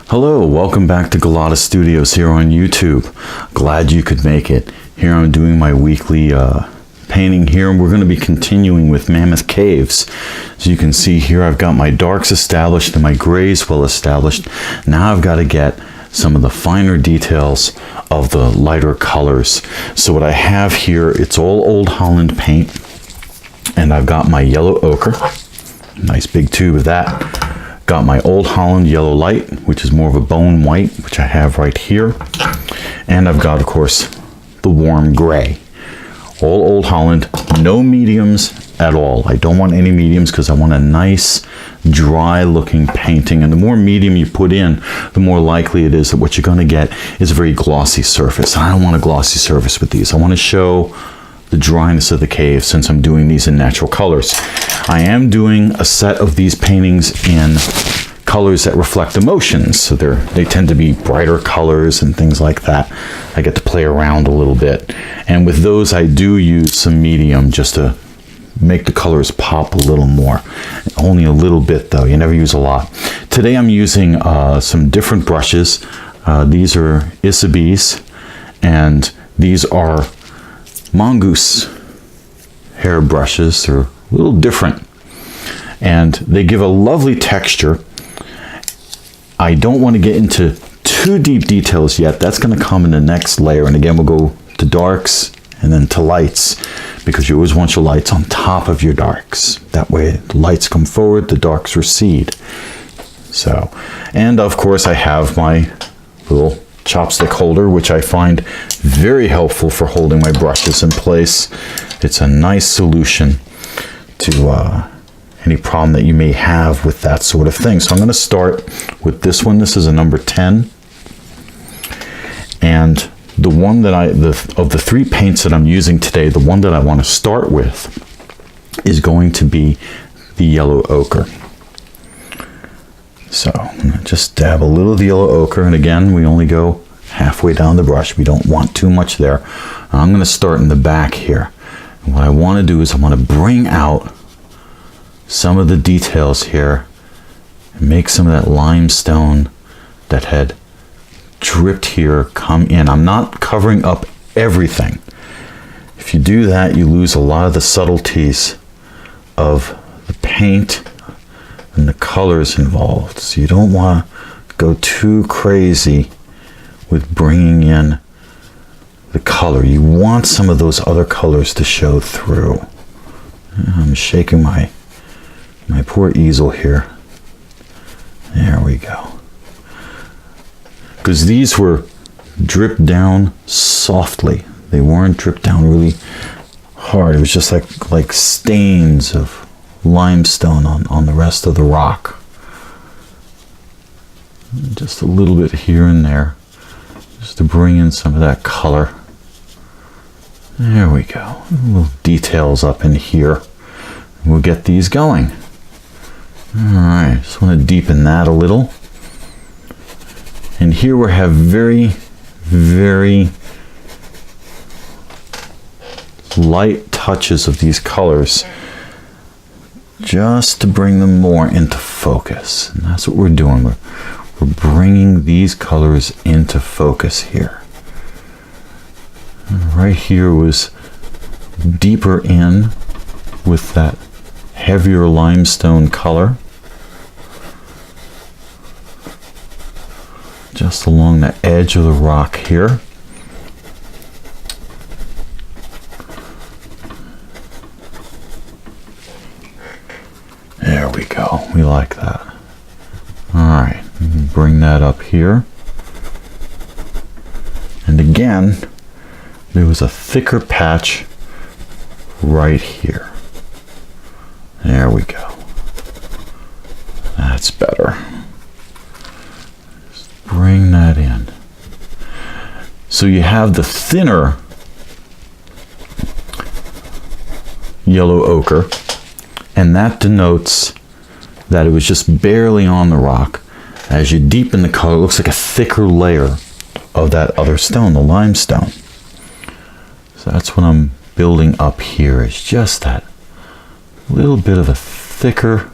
Hello, welcome back to Gulotta Studios here on YouTube. Glad you could make it. Here I'm doing my weekly painting here, and we're going to be continuing with Mammoth Caves. As you can see here, I've got my darks established and my grays well established. Now I've got to get some of the finer details of the lighter colors. So what I have here, it's all Old Holland paint, and I've got my yellow ochre, nice big tube of that. Got my Old Holland yellow light, which is more of a bone white, which I have right here. And I've got, of course, the warm gray. All Old Holland, no mediums at all. I don't want any mediums because I want a nice, dry looking painting. And the more medium you put in, the more likely it is that what you're going to get is a very glossy surface. I don't want a glossy surface with these. I want to show the dryness of the cave since I'm doing these in natural colors. I am doing a set of these paintings in colors that reflect emotions, so they tend to be brighter colors and things like that. I get to play around a little bit, and with those I do use some medium just to make the colors pop a little more. Only a little bit though, you never use a lot. Today I'm using some different brushes. These are Isabis, and these are mongoose hair brushes. They're a little different and they give a lovely texture. I don't want to get into too deep details yet. That's going to come in the next layer, and again we'll go to darks and then to lights, because you always want your lights on top of your darks. That way the lights come forward, the darks recede. So, and of course I have my little chopstick holder, which I find very helpful for holding my brushes in place. It's a nice solution to any problem that you may have with that sort of thing. So I'm going to start with this one. This is a number 10, and the one that of the three paints that I'm using today, the one that I want to start with is going to be the yellow ochre. So I'm going to just dab a little of the yellow ochre, and again we only go halfway down the brush. We don't want too much there. I'm going to start in the back here, and what I want to do is I want to bring out some of the details here and make some of that limestone that had dripped here come in. I'm not covering up everything. If you do that, you lose a lot of the subtleties of the paint and the colors involved. So you don't want to go too crazy with bringing in the color. You want some of those other colors to show through. I'm shaking my poor easel here. There we go. Because these were dripped down softly. They weren't dripped down really hard. It was just like stains of limestone on the rest of the rock. Just a little bit here and there, just to bring in some of that color. There we go. Little details up in here. We'll get these going. Alright, just want to deepen that a little. And here we have very, very light touches of these colors, just to bring them more into focus. And that's what we're doing. We're bringing these colors into focus here. And right here was deeper in with that heavier limestone color, just along the edge of the rock here. There we go. We like that. All right, bring that up here. And again, there was a thicker patch right here. There we go. That's better. Just bring that in. So you have the thinner yellow ochre, and that denotes that it was just barely on the rock. As you deepen the color, it looks like a thicker layer of that other stone, the limestone. So that's what I'm building up here, is just that little bit of a thicker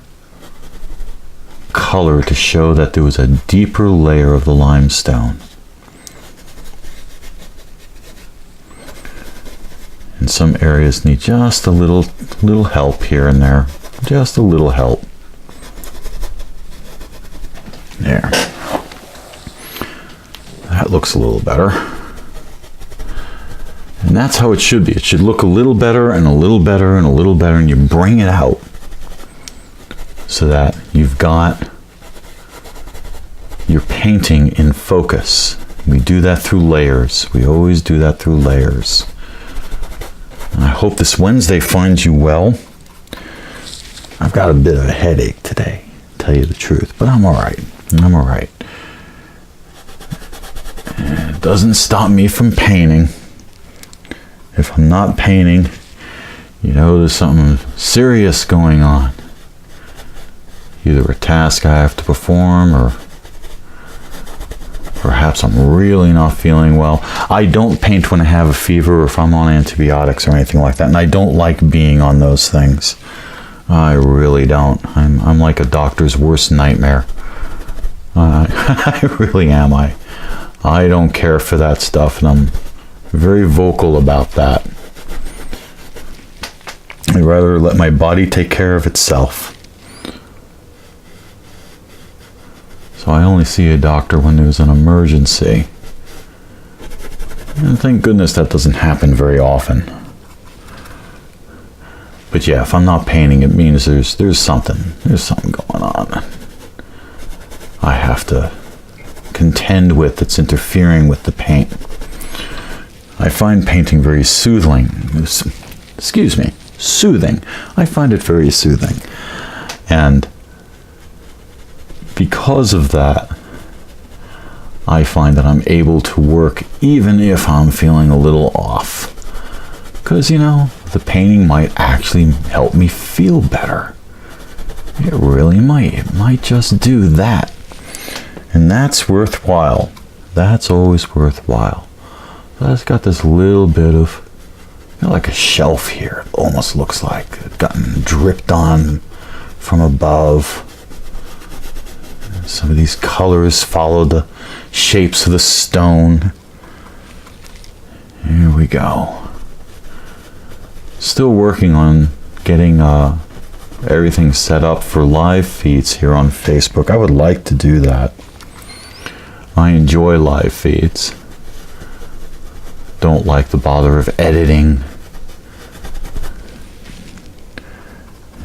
color to show that there was a deeper layer of the limestone. And some areas need just a little help here and there. Just a little help. There. That looks a little better. And that's how it should be. It should look a little better and a little better and a little better, and you bring it out so that you've got your painting in focus. We do that through layers. We always do that through layers. And I hope this Wednesday finds you well. I've got a bit of a headache today, to tell you the truth, but I'm all right. I'm all right. And it doesn't stop me from painting. If I'm not painting, you know there's something serious going on. Either a task I have to perform, or perhaps I'm really not feeling well. I don't paint when I have a fever or if I'm on antibiotics or anything like that, and I don't like being on those things. I really don't. I'm like a doctor's worst nightmare. I really am. I don't care for that stuff, and I'm very vocal about that. I'd rather let my body take care of itself. So I only see a doctor when there's an emergency. And thank goodness that doesn't happen very often. But yeah, if I'm not painting, it means there's something going on I have to contend with that's interfering with the paint. I find painting very soothing. Soothing. I find it very soothing. And because of that, I find that I'm able to work even if I'm feeling a little off. Because, you know, the painting might actually help me feel better. It really might. It might just do that. And that's worthwhile. That's always worthwhile. So it's got this little bit of, you know, like a shelf here. It almost looks like it's gotten dripped on from above. Some of these colors follow the shapes of the stone. Here we go. Still working on getting everything set up for live feeds here on Facebook. I would like to do that. I enjoy live feeds. Don't like the bother of editing.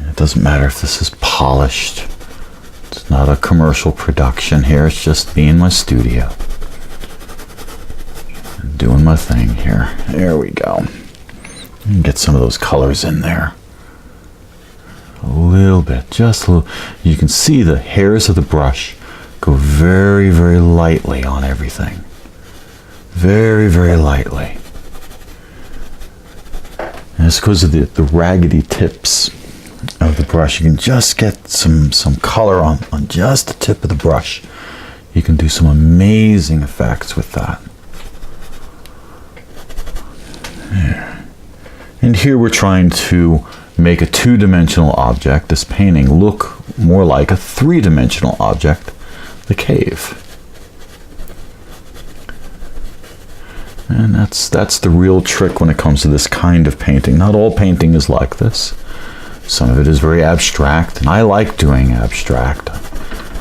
It doesn't matter if this is polished. It's not a commercial production here. It's just me in my studio. Doing my thing here. There we go. Get some of those colors in there. A little bit. Just a little. You can see the hairs of the brush go very, very lightly on everything. Very, very lightly. And it's because of the raggedy tips of the brush. You can just get some color on just the tip of the brush. You can do some amazing effects with that. There. And here we're trying to make a two-dimensional object, this painting, look more like a three-dimensional object, the cave. And that's the real trick when it comes to this kind of painting. Not all painting is like this. Some of it is very abstract, and I like doing abstract.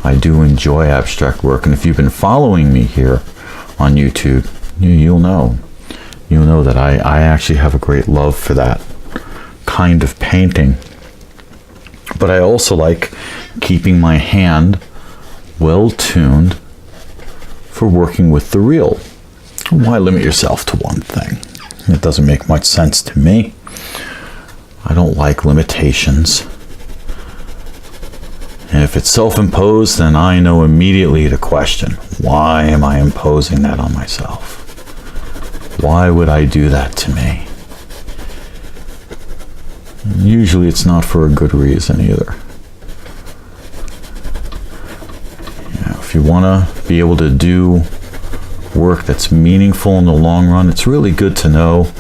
I do enjoy abstract work, and if you've been following me here on YouTube, you'll know that I actually have a great love for that kind of painting. But I also like keeping my hand well tuned for working with the real. Why limit yourself to one thing? It doesn't make much sense to me. I don't like limitations. And if it's self-imposed, then I know immediately to question, why am I imposing that on myself? Why would I do that to me? Usually it's not for a good reason either. If you want to be able to do work that's meaningful in the long run, it's really good to know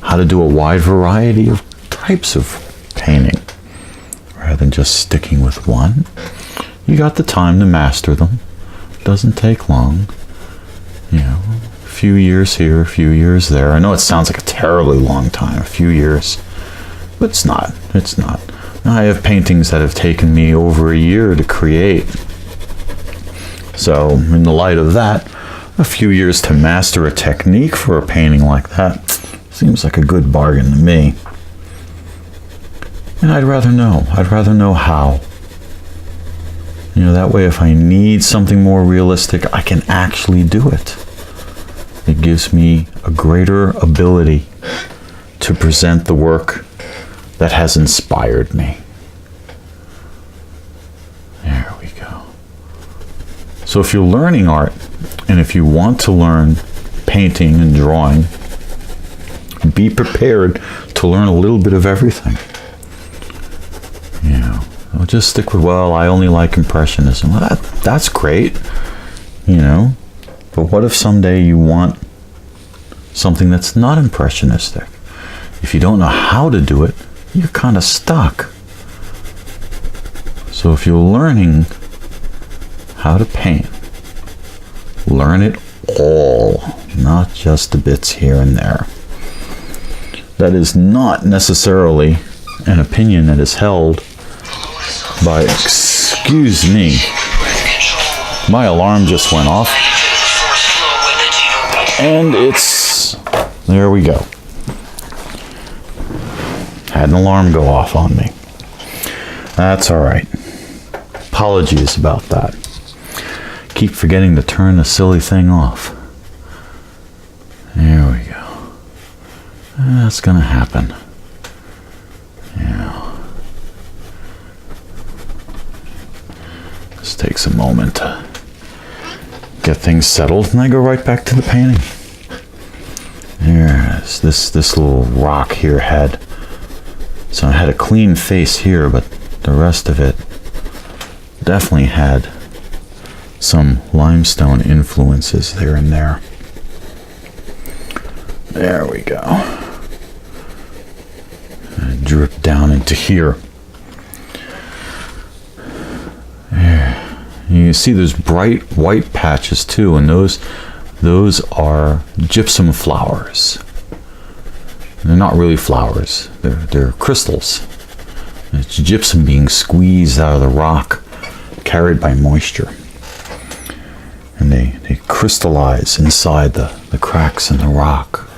how to do a wide variety of types of painting rather than just sticking with one. you got the time to master them. Doesn't take long. You know, a few years here, a few years there. I know it sounds like a terribly long time, a few years, but it's not. It's not. I have paintings that have taken me over a year to create. So, in the light of that, a few years to master a technique for a painting like that seems like a good bargain to me. And I'd rather know. I'd rather know how. You know, that way if I need something more realistic, I can actually do it. It gives me a greater ability to present the work that has inspired me. There we go. So if you're learning art, and if you want to learn painting and drawing, be prepared to learn a little bit of everything. You know, don't just stick with, well, I only like Impressionism. Well, that's great, you know, but what if someday you want something that's not impressionistic? If you don't know how to do it, you're kind of stuck. So if you're learning how to paint, learn it all, not just the bits here and there. That is not necessarily an opinion that is held by, excuse me, my alarm just went off, and there we go. Had an alarm go off on me. That's all right. Apologies about that. Keep forgetting to turn the silly thing off. There we go. That's gonna happen. Yeah. This takes a moment to get things settled, and I go right back to the painting. There's this little rock here had. So I had a clean face here, but the rest of it definitely had some limestone influences there and there. There we go. And drip down into here. There. You see there's bright white patches too, and those are gypsum flowers. They're not really flowers. They're crystals. It's gypsum being squeezed out of the rock, carried by moisture. And they crystallize inside the cracks in the rock.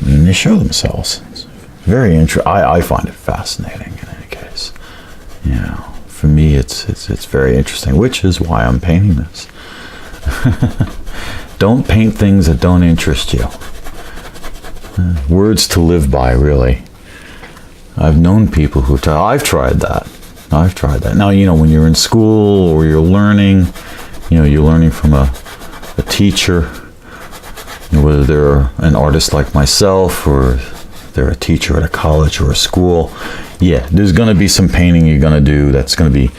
And they show themselves. It's very interesting. I find it fascinating in any case. You know, for me it's very interesting, which is why I'm painting this. Don't paint things that don't interest you. Words to live by, really. I've known people who I've tried that. Now, you know, when you're in school or you're learning, you know, you're learning from a teacher, you know, whether they're an artist like myself or they're a teacher at a college or a school. Yeah, there's going to be some painting you're going to do that's going to be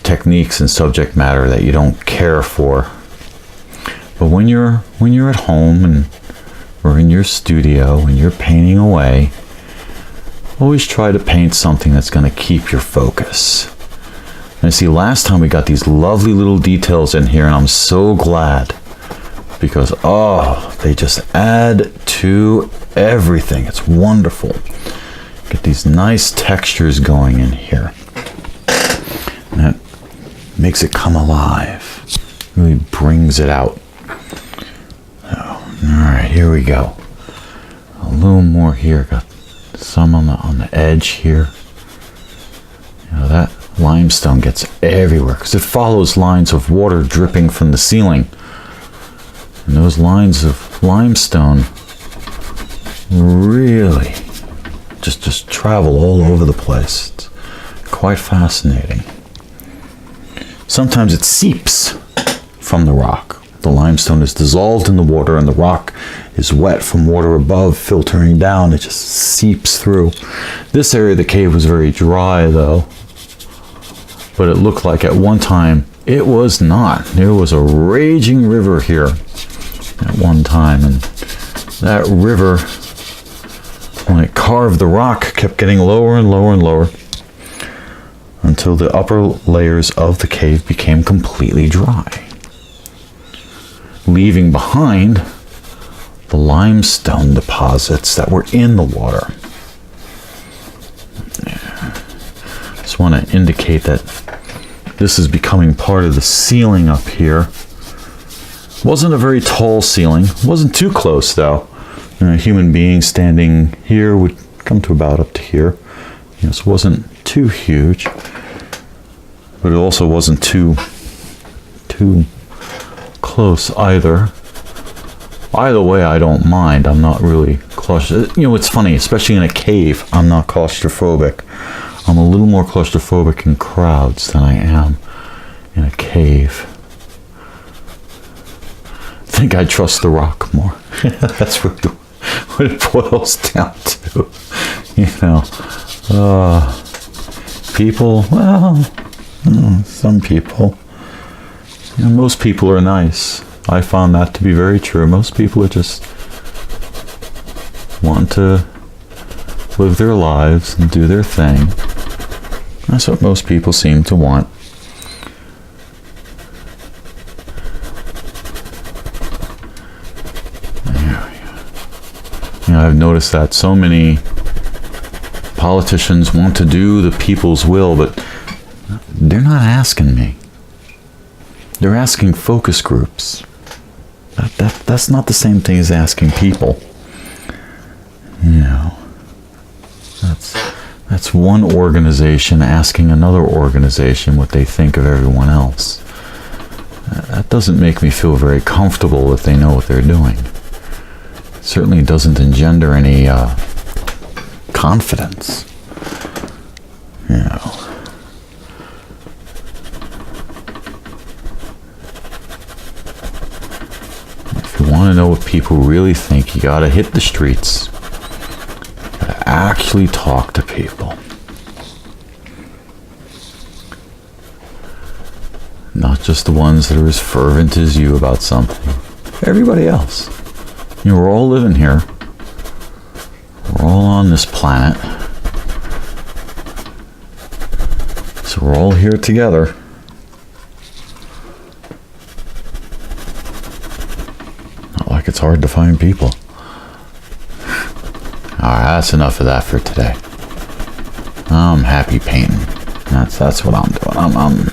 techniques and subject matter that you don't care for. But when you're at home or in your studio and you're painting away, always try to paint something that's going to keep your focus. And see, last time we got these lovely little details in here, and I'm so glad because, they just add to everything. It's wonderful. Get these nice textures going in here. And that makes it come alive. Really brings it out. All right, here we go. A little more here. Got some on the edge here. You know, that limestone gets everywhere because it follows lines of water dripping from the ceiling. And those lines of limestone really just travel all over the place. It's quite fascinating. Sometimes it seeps from the rock. The limestone is dissolved in the water and the rock is wet from water above filtering down. It just seeps through. This area of the cave was very dry though, but it looked like at one time it was not. There was a raging river here at one time, and that river, when it carved the rock, kept getting lower and lower and lower until the upper layers of the cave became completely dry, leaving behind the limestone deposits that were in the water. Just want to indicate that this is becoming part of the ceiling up here. Wasn't a very tall ceiling. Wasn't too close though. A human being standing here would come to about up to here. So it wasn't too huge, but it also wasn't too close either. Either way, I don't mind. I'm not really claustrophobic. It's funny, especially in a cave, I'm not claustrophobic. I'm a little more claustrophobic in crowds than I am in a cave. I think I trust the rock more. That's what it boils down to. People, well, some people. Most people are nice. I found that to be very true. Most people are just want to live their lives and do their thing. That's what most people seem to want. I've noticed that so many politicians want to do the people's will, but they're not asking me. They're asking focus groups. That's not the same thing as asking people. That's one organization asking another organization what they think of everyone else. That doesn't make me feel very comfortable that they know what they're doing. It certainly doesn't engender any confidence. If you want to know what people really think, you gotta hit the streets. You gotta actually talk to people. Not just the ones that are as fervent as you about something. Everybody else. We're all living here. We're all on this planet. So we're all here together. Not like it's hard to find people. Alright, that's enough of that for today. I'm happy painting. That's what I'm doing. I'm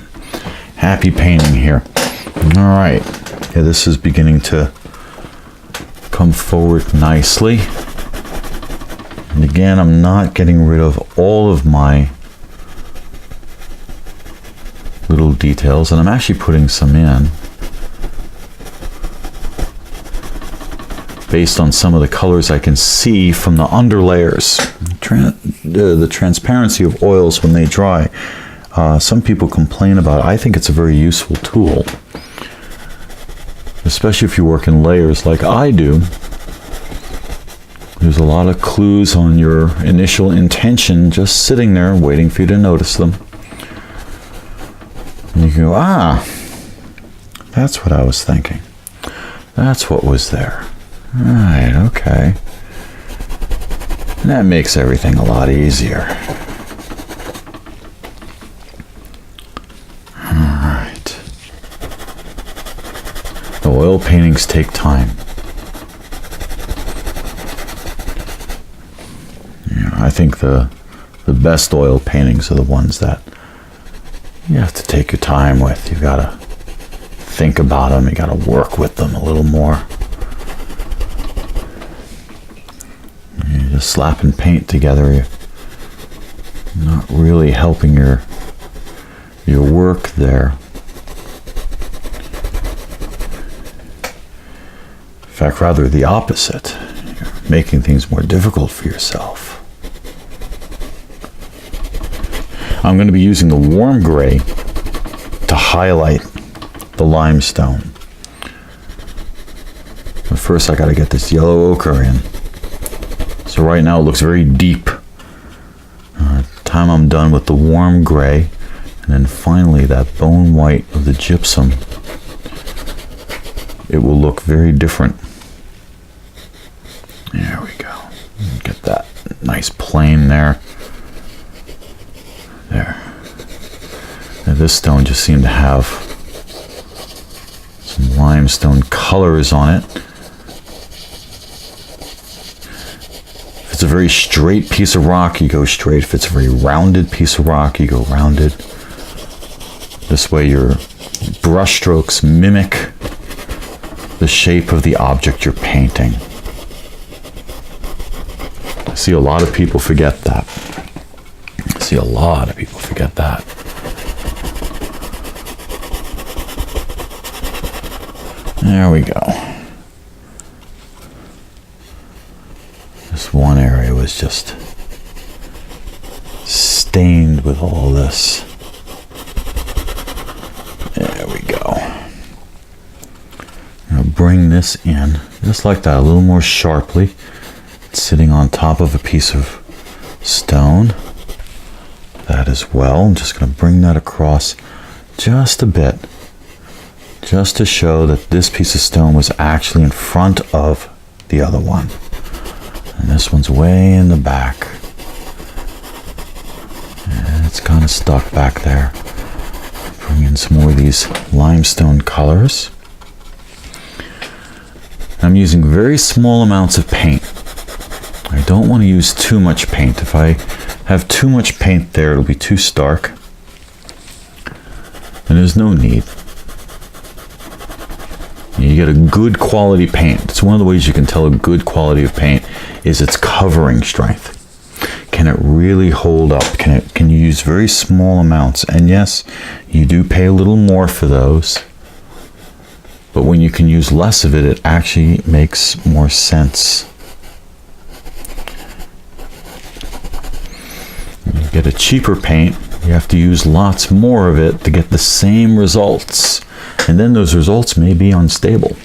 happy painting here. Alright. Yeah, this is beginning to come forward nicely. And again, I'm not getting rid of all of my little details, and I'm actually putting some in based on some of the colors I can see from the under layers. The transparency of oils when they dry. Some people complain about it. I think it's a very useful tool, especially if you work in layers like I do. There's a lot of clues on your initial intention just sitting there waiting for you to notice them. And you go, that's what I was thinking. That's what was there. Right, okay. And that makes everything a lot easier. Alright. The oil paintings take time. I think the best oil paintings are the ones that you have to take your time with. You've got to think about them. You got to work with them a little more. You're just slapping paint together. You're not really helping your work there. In fact, rather the opposite. You're making things more difficult for yourself. I'm going to be using the warm gray to highlight the limestone. But first I got to get this yellow ochre in. So right now it looks very deep. Time I'm done with the warm gray, and then finally that bone white of the gypsum, it will look very different. There we go. Get that nice plane there. There. This stone just seemed to have some limestone colors on it. If it's a very straight piece of rock, you go straight. If it's a very rounded piece of rock, you go rounded. This way your brush strokes mimic the shape of the object you're painting. I see a lot of people forget that. There we go. This one area was just stained with all this. There we go. Now bring this in just like that, a little more sharply. It's sitting on top of a piece of stone. That as well. I'm just going to bring that across just a bit, just to show that this piece of stone was actually in front of the other one. And this one's way in the back. And it's kind of stuck back there. Bring in some more of these limestone colors. I'm using very small amounts of paint. I don't want to use too much paint. If I have too much paint there, it'll be too stark. And there's no need. You get a good quality paint. It's one of the ways you can tell a good quality of paint is its covering strength. Can it really hold up? Can you use very small amounts? And yes, you do pay a little more for those. But when you can use less of it, it actually makes more sense. When you get a cheaper paint, you have to use lots more of it to get the same results. And then those results may be unstable.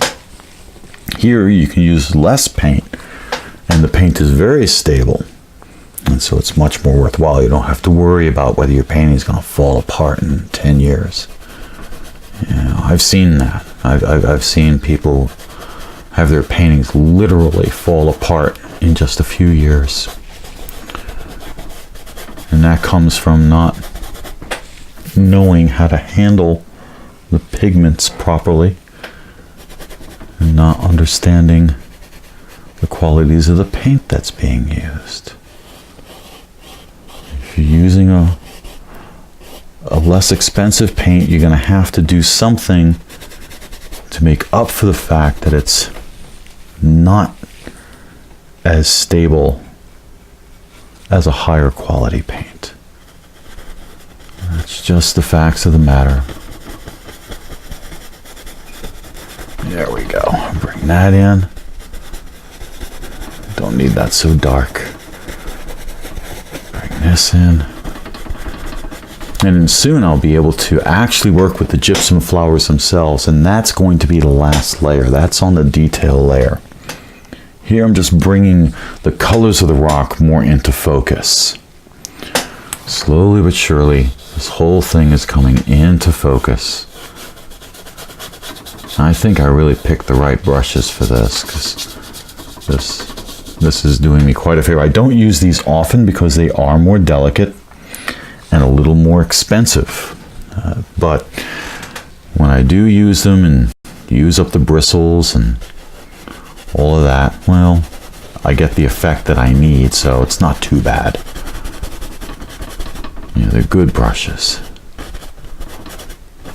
Here you can use less paint and the paint is very stable. And so it's much more worthwhile. You don't have to worry about whether your painting is going to fall apart in 10 years. You know, I've seen that. I've seen people have their paintings literally fall apart in just a few years. And that comes from not knowing how to handle the pigments properly and not understanding the qualities of the paint that's being used. If you're using a less expensive paint, you're going to have to do something to make up for the fact that it's not as stable as a higher quality paint. That's just the facts of the matter. There we go. Bring that in. Don't need that so dark. Bring this in. And then soon I'll be able to actually work with the gypsum flowers themselves, and that's going to be the last layer. That's on the detail layer. Here I'm just bringing the colors of the rock more into focus. Slowly but surely, this whole thing is coming into focus. I think I really picked the right brushes for this, because this is doing me quite a favor. I don't use these often because they are more delicate and a little more expensive. But when I do use them and use up the bristles and all of that, well, I get the effect that I need, so it's not too bad. You know, they're good brushes.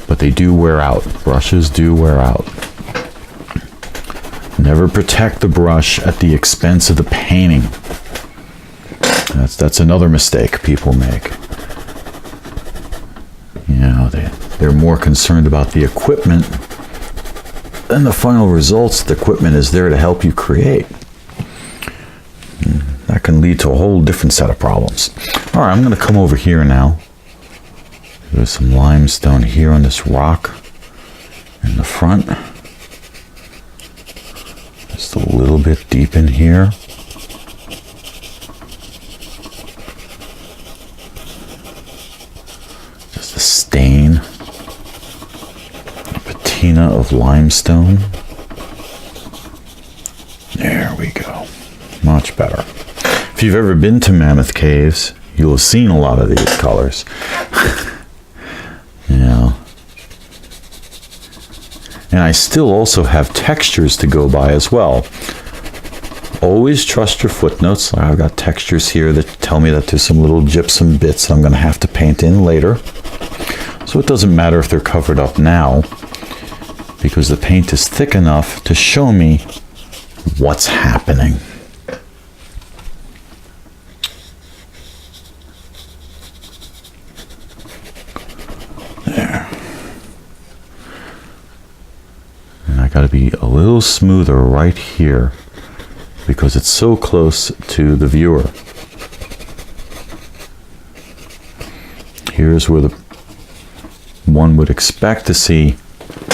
But they do wear out. Brushes do wear out. Never protect the brush at the expense of the painting. That's another mistake people make. You know, they're more concerned about the equipment than the final results. The equipment is there to help you create. That can lead to a whole different set of problems. All right, I'm going to come over here now. There's some limestone here on this rock in the front. Just a little bit deep in here. Just a stain, a patina of limestone. There we go. Much better. If you've ever been to Mammoth Caves, you'll have seen a lot of these colors. You And I still also have textures to go by as well. Always trust your footnotes. I've got textures here that tell me that there's some little gypsum bits that I'm going to have to paint in later. So it doesn't matter if they're covered up now, because the paint is thick enough to show me what's happening. There. And I got to be a little smoother right here, because it's so close to the viewer. Here's where the one would expect to see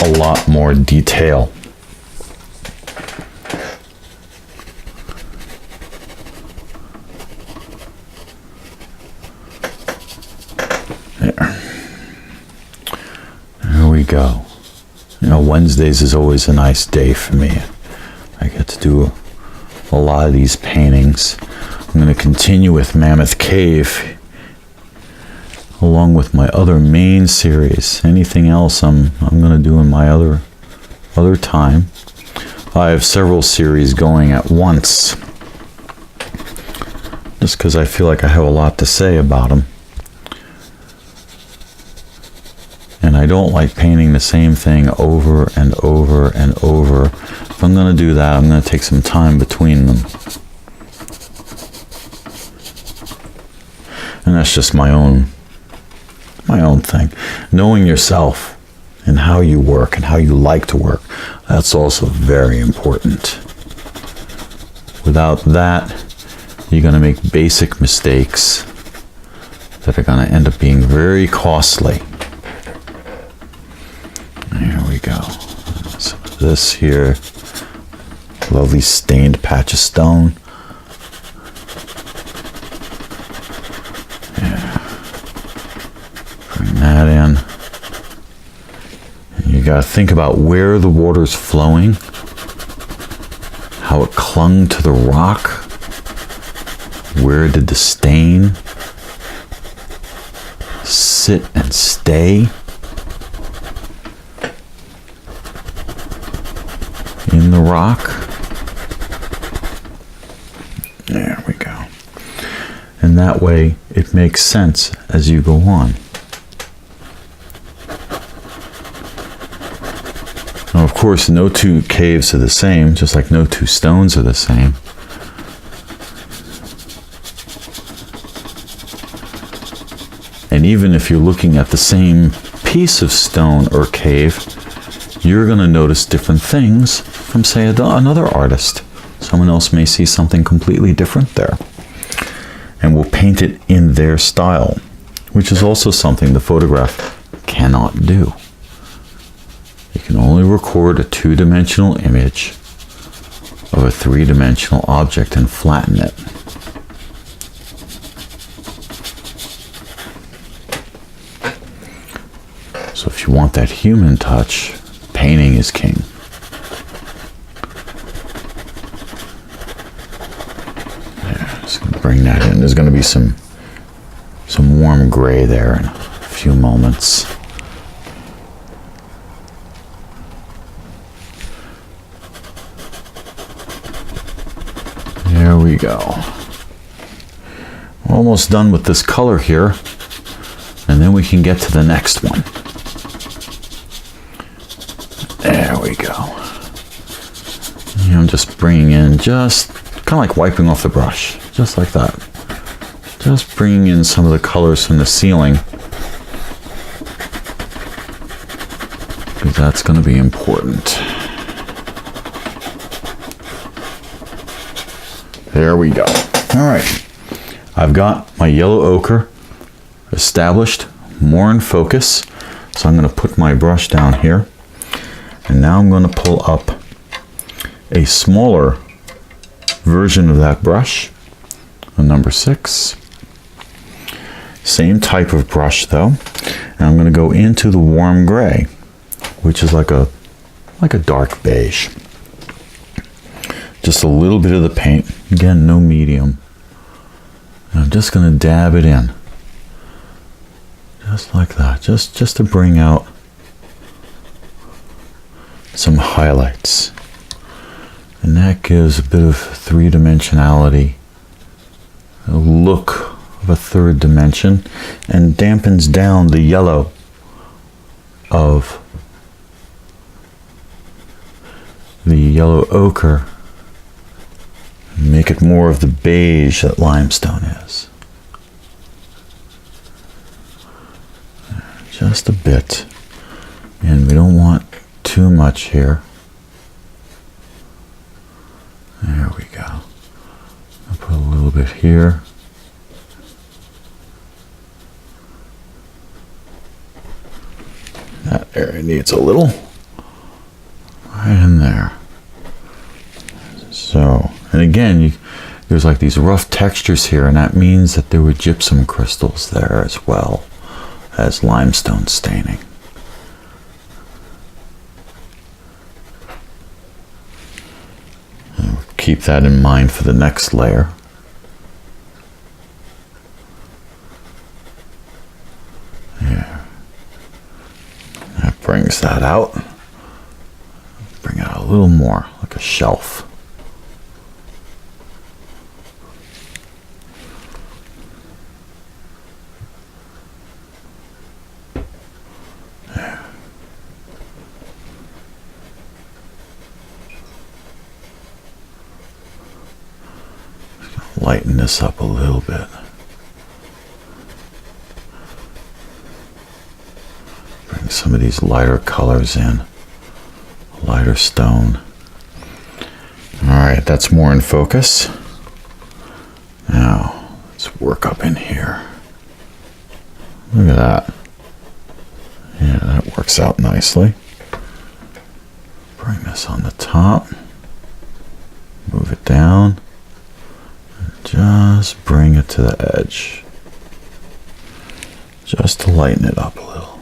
a lot more detail. There we go. You know, Wednesdays is always a nice day for me. I get to do a lot of these paintings. I'm going to continue with Mammoth Cave along with my other main series. Anything else I'm going to do in my other time. I have several series going at once, just because I feel like I have a lot to say about them. And I don't like painting the same thing over and over and over. If I'm going to do that, I'm going to take some time between them. And that's just my own thing. Knowing yourself and how you work and how you like to work, that's also very important. Without that, you're going to make basic mistakes that are going to end up being very costly. There we go. Some of this here, lovely stained patch of stone. Yeah. Bring that in. And you got to think about where the water's flowing, how it clung to the rock, where did the stain sit and stay in the rock. There we go. And that way it makes sense as you go on. Now, of course, no two caves are the same, just like no two stones are the same. And even if you're looking at the same piece of stone or cave, you're going to notice different things from, say, another artist. Someone else may see something completely different there, and will paint it in their style, which is also something the photograph cannot do. You can only record a two-dimensional image of a three-dimensional object and flatten it. So if you want that human touch, painting is king. Yeah, just gonna bring that in. There's going to be some warm gray there in a few moments. There we go. We're almost done with this color here, and then we can get to the next one. There we go. I'm just bringing in, just kind of like wiping off the brush, just like that. Just bringing in some of the colors from the ceiling, because that's going to be important. There we go. All right. I've got my yellow ochre established, more in focus. So I'm going to put my brush down here. And now I'm going to pull up a smaller version of that brush, a number 6. Same type of brush though. And I'm going to go into the warm gray, which is like a dark beige. Just a little bit of the paint. Again, no medium. And I'm just going to dab it in. Just like that. Just to bring out some highlights. And that gives a bit of three-dimensionality, a look of a third dimension, and dampens down the yellow of the yellow ochre, and make it more of the beige that limestone is. Just a bit. And we don't want too much here. There we go. I'll put a little bit here. That area needs a little. Right in there. So, and again, there's like these rough textures here, and that means that there were gypsum crystals there as well as limestone staining. And we'll keep that in mind for the next layer. There. That brings that out. Bring it out a little more, like a shelf. Lighten this up a little bit. Bring some of these lighter colors in. Lighter stone. Alright, that's more in focus. Now, let's work up in here. Look at that. Yeah, that works out nicely. Bring this on the top. Move it down. Just bring it to the edge. Just to lighten it up a little.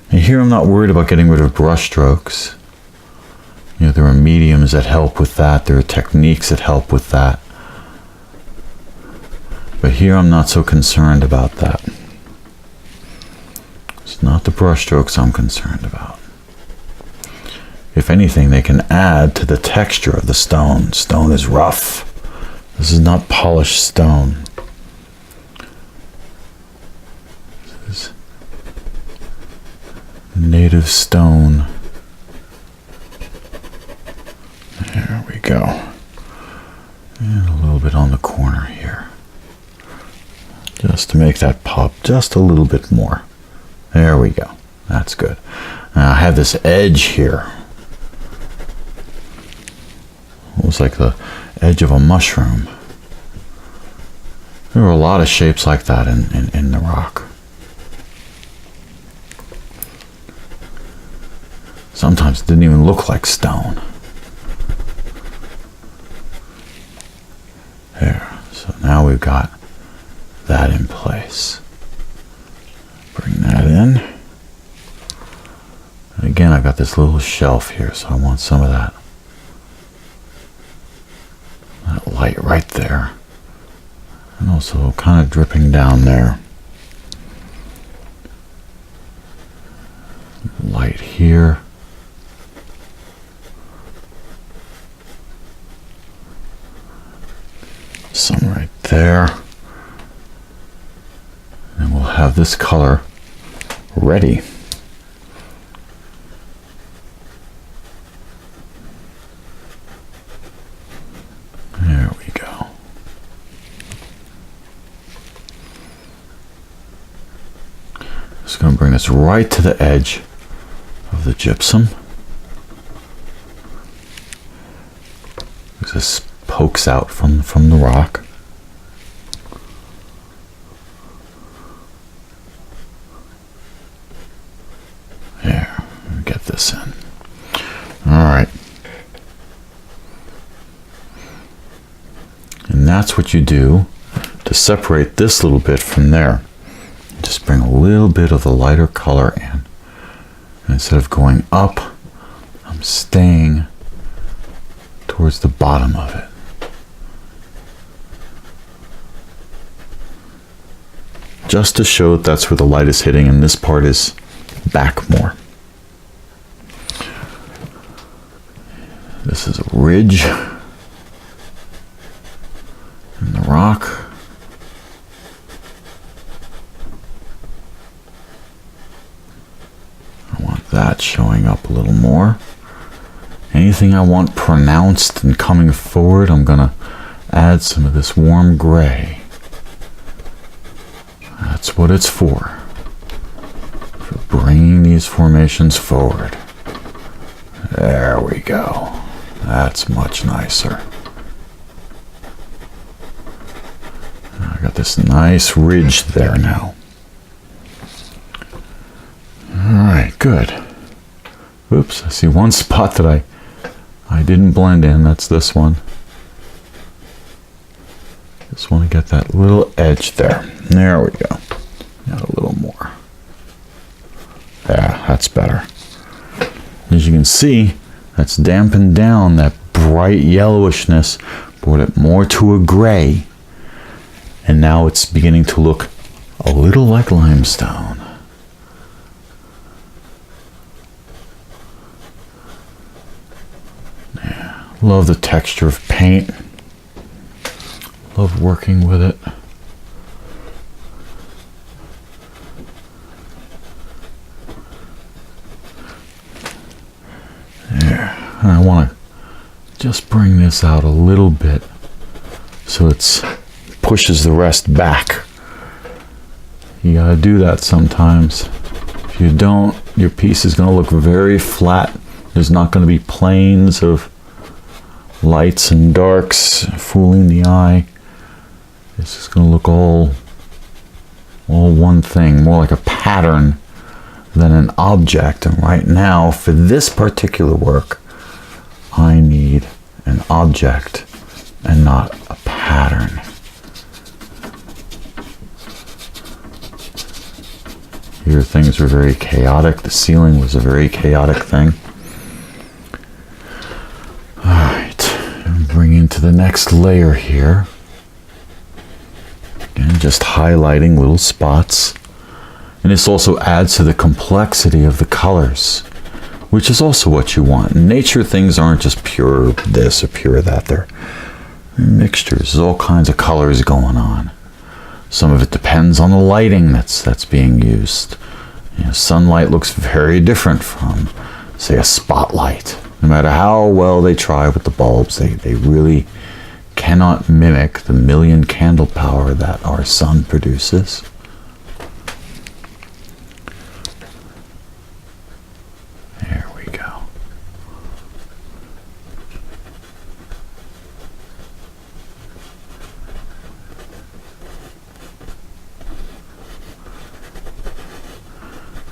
And here I'm not worried about getting rid of brush strokes. You know, there are mediums that help with that. There are techniques that help with that. But here I'm not so concerned about that. It's not the brush strokes I'm concerned about. If anything, they can add to the texture of the stone. Stone is rough. This is not polished stone. This is native stone. There we go. And a little bit on the corner here. Just to make that pop just a little bit more. There we go. That's good. Now I have this edge here. Looks like the edge of a mushroom. There are a lot of shapes like that in the rock. Sometimes it didn't even look like stone. There. So now we've got that in place. Bring that in. And again, I've got this little shelf here, so I want some of that light right there, and also kind of dripping down there. Light here. Some right there. And we'll have this color ready. There we go. Just going to bring this right to the edge of the gypsum. This pokes out from the rock. There, get this in. All right. And that's what you do to separate this little bit from there. Just bring a little bit of the lighter color in. And instead of going up, I'm staying towards the bottom of it. just to show that that's where the light is hitting, and this part is back more. This is a ridge in the rock. I want that showing up a little more. Anything I want pronounced and coming forward, I'm gonna add some of this warm gray. That's what it's for bringing these formations forward. There we go. That's much nicer. I got this nice ridge there now. Alright, good. Oops, I see one spot that I didn't blend in. That's this one. Just want to get that little edge there. There we go. Got a little more. Yeah, that's better. As you can see, that's dampened down that bright yellowishness, brought it more to a gray, and now it's beginning to look a little like limestone. Yeah, love the texture of paint. Love working with it. There. And I want to just bring this out a little bit so it pushes the rest back. You gotta do that sometimes. If you don't, your piece is going to look very flat. There's not going to be planes of lights and darks fooling the eye. It's just going to look all one thing, more like a pattern than an object. And right now, for this particular work, I need an object and not a pattern. Here things were very chaotic. The ceiling was a very chaotic thing. Alright, bring into the next layer here. Again, just highlighting little spots. And this also adds to the complexity of the colors, which is also what you want. In nature, things aren't just pure this or pure that. They're mixtures. There's all kinds of colors going on. Some of it depends on the lighting that's being used. You know, sunlight looks very different from, say, a spotlight. No matter how well they try with the bulbs, they really cannot mimic the million candle power that our sun produces. There we go.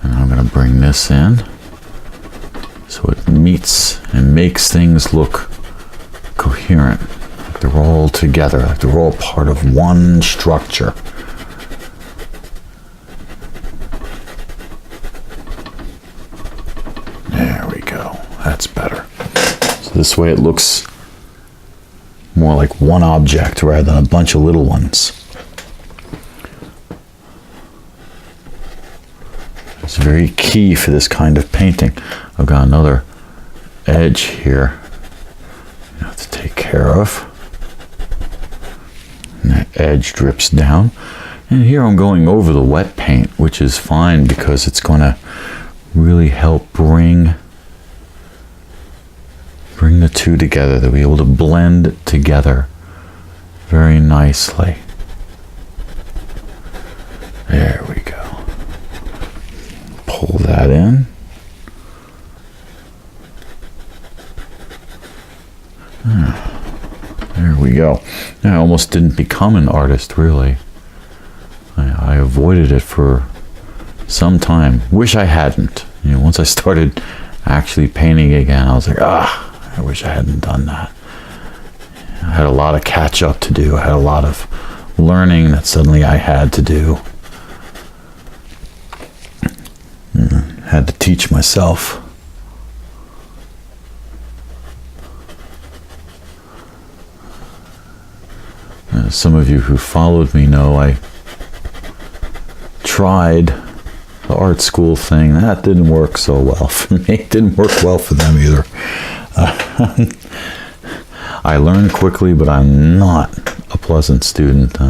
And I'm going to bring this in so it meets and makes things look coherent. Like they're all together, like they're all part of one structure. There we go. That's better. So this way it looks more like one object rather than a bunch of little ones. It's very key for this kind of painting. I've got another edge here I have to take care of. And that edge drips down. And here I'm going over the wet paint, which is fine because it's going to really help bring the two together. They'll be able to blend together very nicely. There we go. Pull that in. There we go. I almost didn't become an artist, really. I avoided it for some time. Wish I hadn't. You know, once I started actually painting again, I was like, I wish I hadn't done that. I had a lot of catch up to do. I had a lot of learning that suddenly I had to do. Had to teach myself. Some of you who followed me know I tried the art school thing. That didn't work so well for me. It didn't work well for them either. I learn quickly, but I'm not a pleasant student.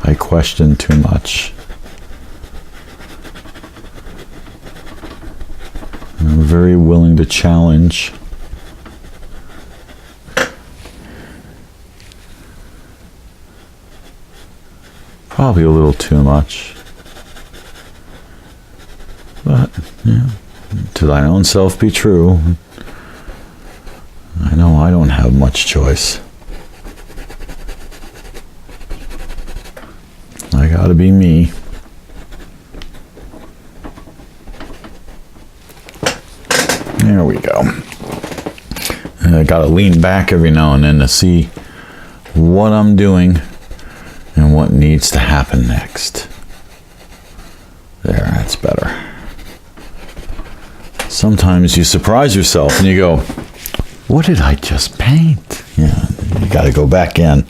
I question too much. I'm very willing to challenge. Probably a little too much. But, yeah, to thine own self be true. I know I don't have much choice. I gotta be me. There we go. And I gotta lean back every now and then to see what I'm doing and what needs to happen next. There, that's better. Sometimes you surprise yourself and you go, what did I just paint? Yeah, you gotta go back in.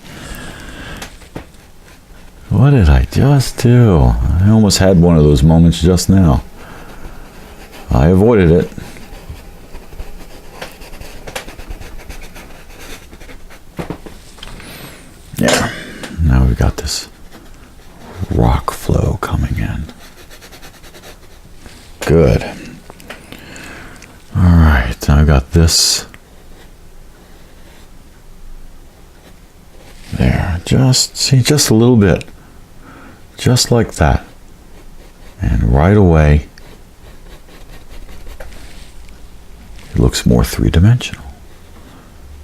What did I just do? I almost had one of those moments just now. I avoided it. Yeah, now we've got this rock flow coming in. Good. All right, now I've got this. There, just a little bit. Just like that. And right away, it looks more three-dimensional.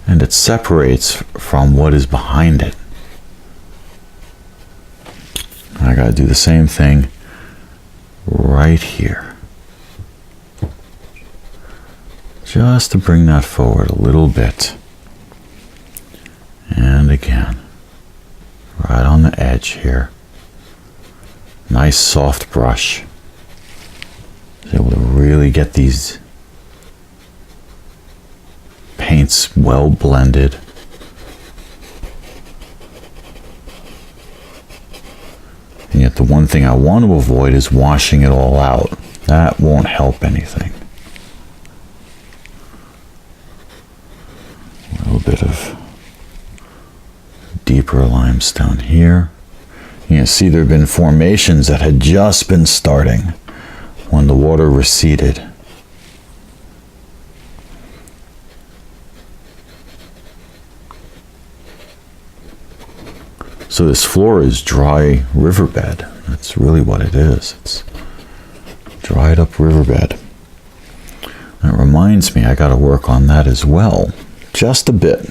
And it separates from what is behind it. I gotta do the same thing right here. Just to bring that forward a little bit. And again, right on the edge here. Nice soft brush. Is able to really get these paints well blended. And yet the one thing I want to avoid is washing it all out. That won't help anything. A little bit of deeper limestone here. You can see there have been formations that had just been starting when the water receded. So this floor is dry riverbed. That's really what it is. It's dried up riverbed. That reminds me, I got to work on that as well. Just a bit.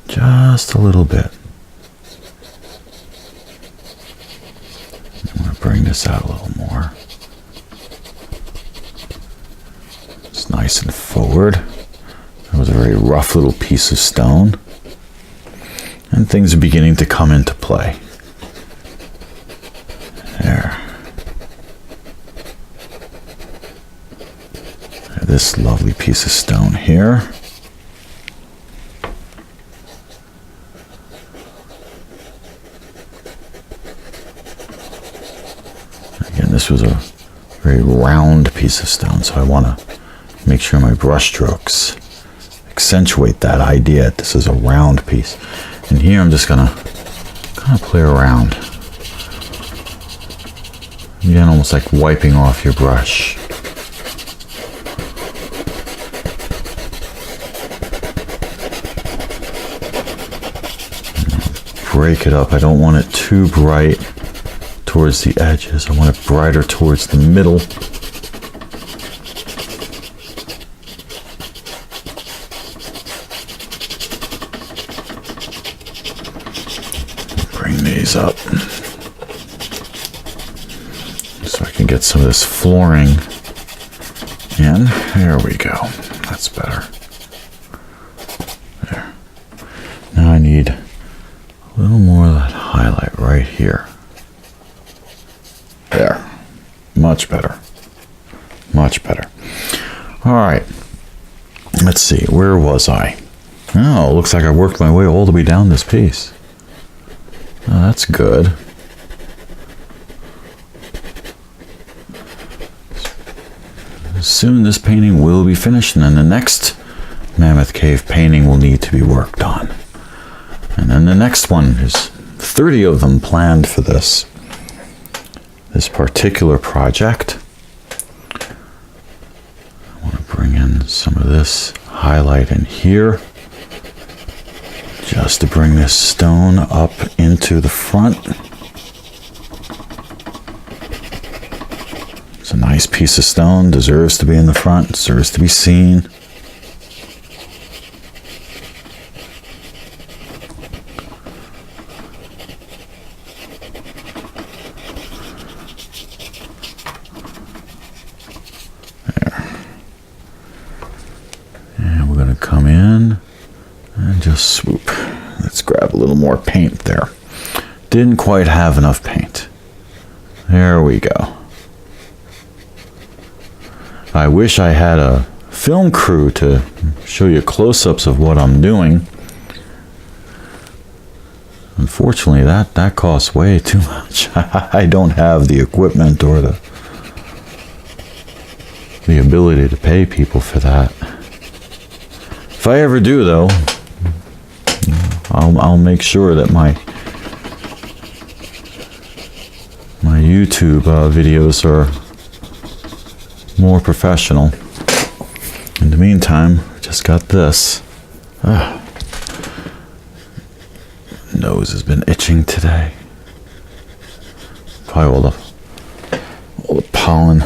Just a little bit. I'm going to bring this out a little more. It's nice and forward. That was a very rough little piece of stone. And things are beginning to come into play. There. This lovely piece of stone here. Again, this was a very round piece of stone, so I want to make sure my brush strokes accentuate that idea. This is a round piece. And here I'm just gonna kind of play around. Again, almost like wiping off your brush. Break it up. I don't want it too bright towards the edges. I want it brighter towards the middle. Bring these up so I can get some of this flooring in. There we go. That's better. There. Now I need a little more of that highlight right here. There. Much better. Much better. All right. Let's see. Where was I? Oh, looks like I worked my way all the way down this piece. Oh, that's good. Soon this painting will be finished, and then the next Mammoth Cave painting will need to be worked on. And then the next one, is 30 of them planned for this particular project. I want to bring in some of this highlight in here, just to bring this stone up into the front. It's a nice piece of stone, deserves to be in the front, deserves to be seen. Come in and just swoop. Let's grab a little more paint there. Didn't quite have enough paint. There we go. I wish I had a film crew to show you close-ups of what I'm doing. Unfortunately, that costs way too much. I don't have the equipment or the ability to pay people for that. If I ever do, though, I'll make sure that my YouTube videos are more professional. In the meantime, I just got this. Nose has been itching today. Probably all the pollen.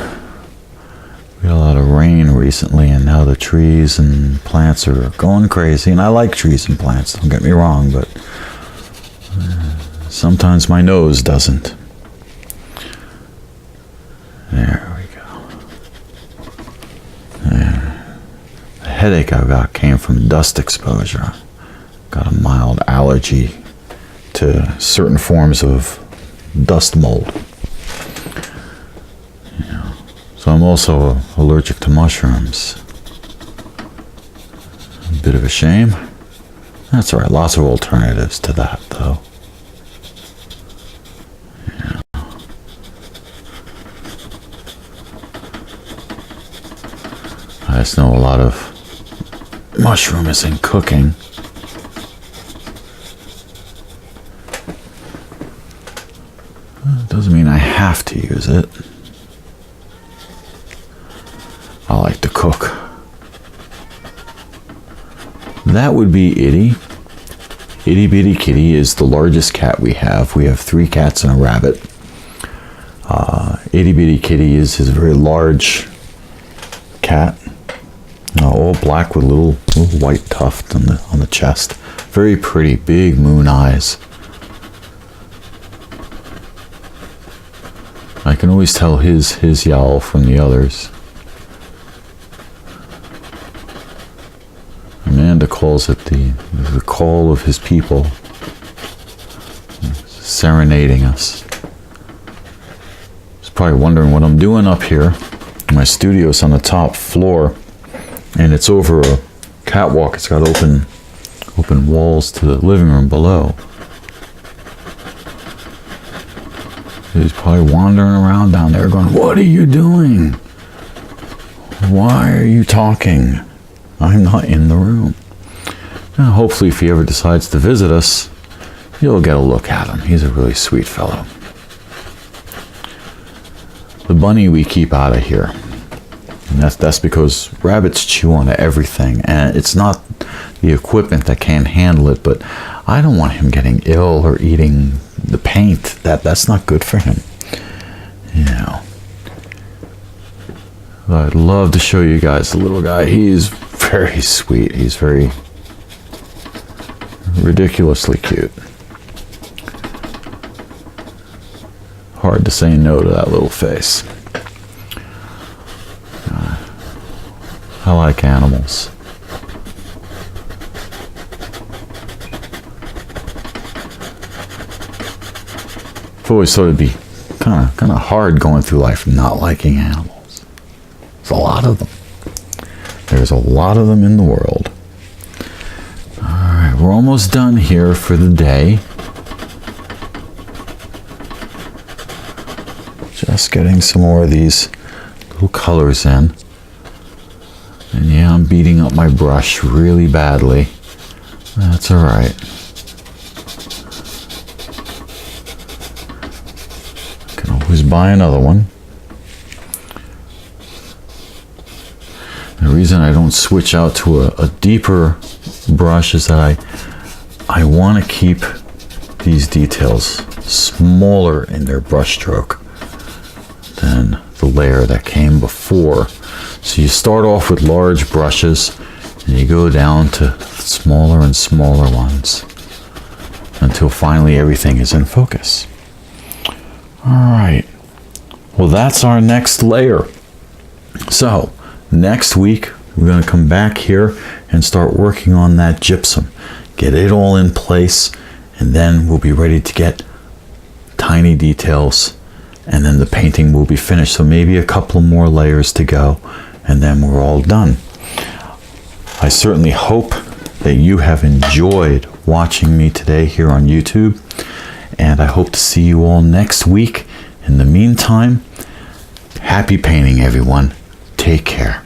We had a lot of rain recently, and now the trees and plants are going crazy. And I like trees and plants, don't get me wrong, but sometimes my nose doesn't. There we go. There. The headache I got came from dust exposure. Got a mild allergy to certain forms of dust mold. So I'm also allergic to mushrooms. A bit of a shame. That's all right. Lots of alternatives to that, though. Yeah. I just know a lot of mushroom is in cooking. Doesn't mean I have to use it. I like to cook. That would be Itty. Itty Bitty Kitty is the largest cat we have. We have 3 cats and a rabbit. Itty Bitty Kitty is his very large cat. All black with little white tuft on the chest. Very pretty, big moon eyes. I can always tell his yowl from the others. Amanda calls it the call of his people, serenading us. He's probably wondering what I'm doing up here. My studio's on the top floor, and it's over a catwalk. It's got open walls to the living room below. He's probably wandering around down there going, "What are you doing? Why are you talking? I'm not in the room." Now, hopefully, if he ever decides to visit us, you'll get a look at him. He's a really sweet fellow. The bunny we keep out of here. And that's because rabbits chew on everything, and it's not the equipment that can't handle it, but I don't want him getting ill or eating the paint. That's not good for him. You know. I'd love to show you guys the little guy. He's very sweet. He's very ridiculously cute. Hard to say no to that little face. I like animals. I've always thought it'd be kind of hard going through life not liking animals. There's a lot of them. There's a lot of them in the world. All right, we're almost done here for the day. Just getting some more of these little colors in. And yeah, I'm beating up my brush really badly. That's all right. Can always buy another one. The reason I don't switch out to a deeper brush is that I want to keep these details smaller in their brush stroke than the layer that came before. So you start off with large brushes and you go down to smaller and smaller ones until finally everything is in focus. All right, well, that's our next layer. So next week we're going to come back here and start working on that gypsum, get it all in place, and then we'll be ready to get tiny details, and then the painting will be finished. So maybe a couple more layers to go, and then we're all done. I certainly hope that you have enjoyed watching me today here on YouTube, and I hope to see you all next week. In the meantime, happy painting, everyone. Take care.